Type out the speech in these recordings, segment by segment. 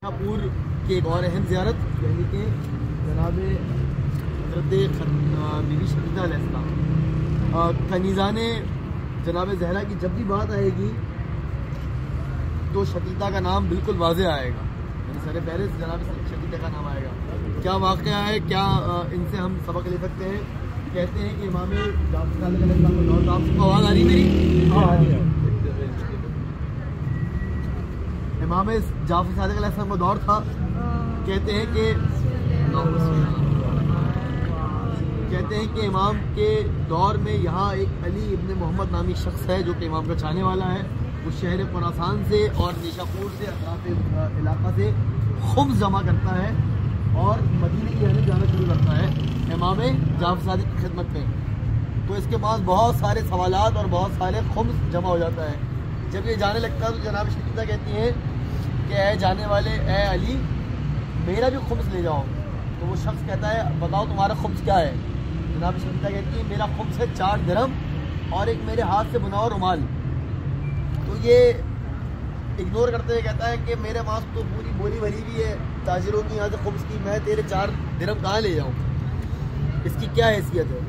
Nishapur की एक और अहम ज़ियारत यानी कि जनाब हज़रत बीबी शतीता अलैहिस्सलाम कनीज़ान जनाब ज़हरा की जब भी बात आएगी तो शतीता का नाम बिल्कुल वाज़ेह आएगा, यानी सर पहले से जनाब शतीता का नाम आएगा। क्या वाक़या है, क्या इनसे हम सबक ले सकते हैं? कहते हैं कि इमाम जाफ़र सादिक़ अलैहिस्सलाम को आवाज़ आ रही मेरी? इमाम जाफ़र सादिक़ अलैहिस्सलाम का दौर था। कहते हैं कि इमाम के दौर में यहाँ एक अली इब्न मोहम्मद नामी शख्स है जो कि इमाम का चाहने वाला है। वो शहर खुरासान से और निशापुर से अतराफ इलाका से खुम्स जमा करता है और मदीने की तरफ जाना शुरू करता है इमाम जाफ़र सादिक़ की खिदमत में। तो इसके पास बहुत सारे सवालात और बहुत सारे खुम्स जमा हो जाता है। जब ये जाने लगता है तो जनाब शतीता कहती है कि ऐ जाने वाले ऐ अली मेरा भी खुम्स ले जाओ। तो वो शख्स कहता है बताओ तुम्हारा खुम्स क्या है? जनाब शतीता कहती है मेरा खुम्स है 4 दिरहम और एक मेरे हाथ से बुना हुआ रुमाल। तो ये इग्नोर करते हुए कहता है कि मेरे पास तो पूरी बोली भरी भी है ताजिरों की यहाँ से खुम्स की, मैं तेरे 4 दिरहम कहाँ ले जाऊँ, इसकी क्या हैसियत है?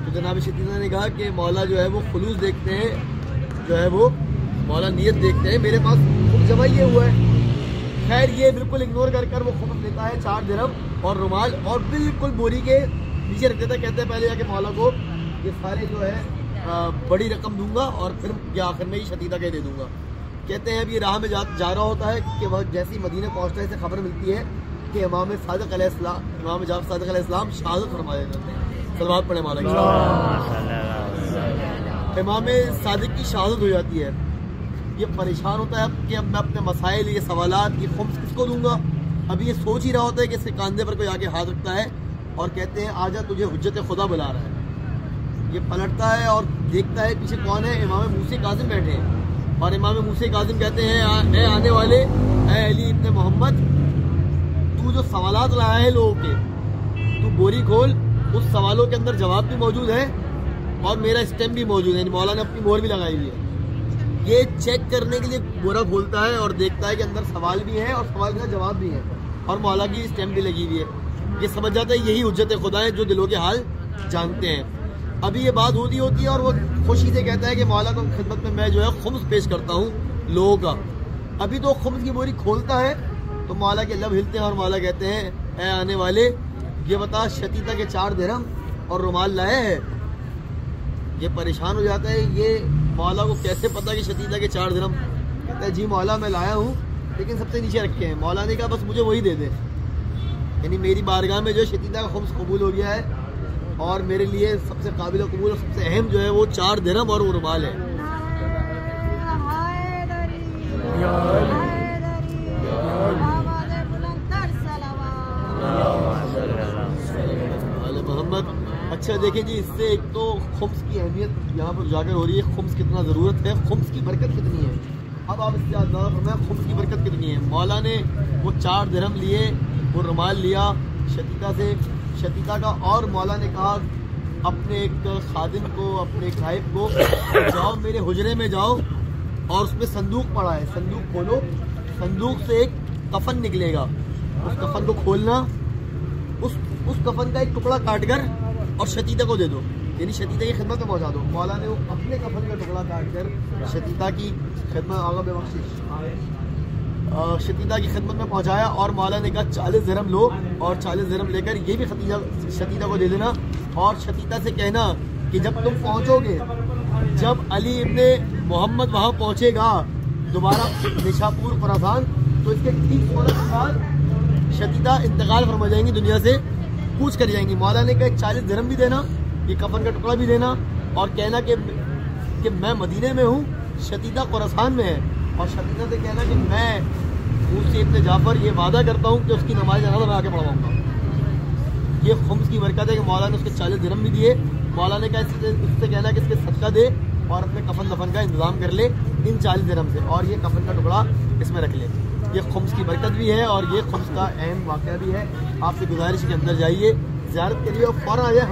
तो जनाब शतीता ने कहा कि मौला जो है वो खुलूस देखते हैं, जो है वो मौला नियत देखते हैं, मेरे पास खुम्स जमा ये हुआ है। खैर ये बिल्कुल इग्नोर कर वो खुम्स लेता है 4 दिरहम और रुमाल और बिल्कुल बोरी के नीचे रख देता है। कहते हैं पहले जाके मौला को ये सारे जो है बड़ी रकम दूंगा और फिर ये आखिर में ही शतीता के दे दूंगा। कहते हैं अब ये राह में जा रहा होता है कि वह जैसी मदीने पहुंचने से खबर मिलती है कि इमाम जाफ़र सादिक़ अलैहिस्सलाम शहादत फरमा देते हैं। सलवात पढ़े मौला की। इमाम सादिक़ की शहादत हो जाती है। ये परेशान होता है कि अब मैं अपने मसाइल, ये सवालात, ये खुम्स किसको दूंगा? अभी ये सोच ही रहा होता है कि इसके कंधे पर कोई आके हाथ रखता है और कहते हैं आजा तुझे हुज्जत खुदा बुला रहा है। ये पलटता है और देखता है पीछे कौन है, इमाम मूसा काज़िम बैठे हैं और इमाम मूसा काज़िम कहते हैं ए आने वाले ए अली इब्न मोहम्मद, तू जो सवालात लाया है लोगों के, तू बोरी खोल, उस सवालों के अंदर जवाब भी मौजूद है और मेरा स्टैम्प भी मौजूद है। मौला ने अपनी मोहर भी लगाई हुई है। ये चेक करने के लिए बोरा खोलता है और देखता है कि अंदर सवाल भी है और सवाल का जवाब भी है और मौला की स्टैम्प भी लगी हुई है। ये समझ जाता है यही हुज्जत खुदा है जो दिलों के हाल जानते हैं। अभी ये बात होती है और वो खुशी से कहता है कि मौला को खिदमत में मैं जो है खुम्स पेश करता हूँ लोगों का। अभी तो खुम्स की बोरी खोलता है तो मौला के लब हिलते हैं और मौला कहते हैं ऐ आने वाले ये बता शतीता के 4 दिरहम और रुमाल लाया है? ये परेशान हो जाता है, ये मौला को कैसे पता कि शतीता के 4 दिरहम? कहता है जी मौला मैं लाया हूँ लेकिन सबसे नीचे रखे हैं। मौला ने कहा बस मुझे वही दे दे, यानी मेरी बारगाह में जो शतीता का खुम्स कबूल हो गया है और मेरे लिए सबसे काबिल कबूल और सबसे अहम जो है वो 4 दिरहम और वो रुमाल है। मोहम्मद। अच्छा देखें जी, इससे एक तो खुम्स की अहमियत यहाँ पर उजागर हो रही है, खुम्स कितना ज़रूरत है, खुम्स की बरकत कितनी है। अब आप इससे अंदाज़ा फरमाएं खुम्स की बरकत कितनी है। मौला ने वो 4 दिरहम लिए, वो रुमाल लिया शतीता का और मौला ने कहा अपने एक खादिम को, अपने एक गायब को, जाओ मेरे हुजरे में जाओ और उसमें संदूक पड़ा है, संदूक खोलो, संदूक से एक कफन निकलेगा, उस कफन को खोलना, उस कफन का एक टुकड़ा काटकर और शतीता को दे दो, यानी शतीता की खिदमत में पहुंचा दो। मौला ने वो अपने कफन का टुकड़ा काटकर शतीता की खिदमत आगा बेबख्शिश शतीता की खिदमत में पहुंचाया और मौला ने कहा 40 दिरहम लो और 40 दिरहम लेकर ये भी शतीता को दे देना और शतीता से कहना कि जब तुम पहुंचोगे, जब अली इब्ने मोहम्मद वहां पहुंचेगा दोबारा निशापुर खुरासान, तो इसके ठीक होने के बाद शतीता इंतकाल फरमा जाएंगी, दुनिया से पूछ कर जाएंगी। मौला ने कहा 40 दिरहम भी देना, ये कफन का टुकड़ा भी देना और कहना कि मैं मदीने में हूँ, शतीता खुरासान में है और शतीता से कहना कि मैं मूसा इब्न जाफ़र ये वादा करता हूँ कि उसकी नमाज जनाज़ा मैं आके पढ़वाऊँगा। ये खुम्स की बरकत है कि मौला ने उसके 40 दिरहम भी दिए। मौला ने कहा इससे कहना कि इसके सदका दे और अपने कफन दफन का इंतजाम कर ले इन 40 दिरहम से और ये कफन का टुकड़ा इसमें रख ले। ये खुम्स की बरकत भी है और ये खुम्स का अहम वाक़या भी है। आपसे गुजारिश के अंदर जाइए, ज़ियारत करिए और फ़ौरन आ जाए।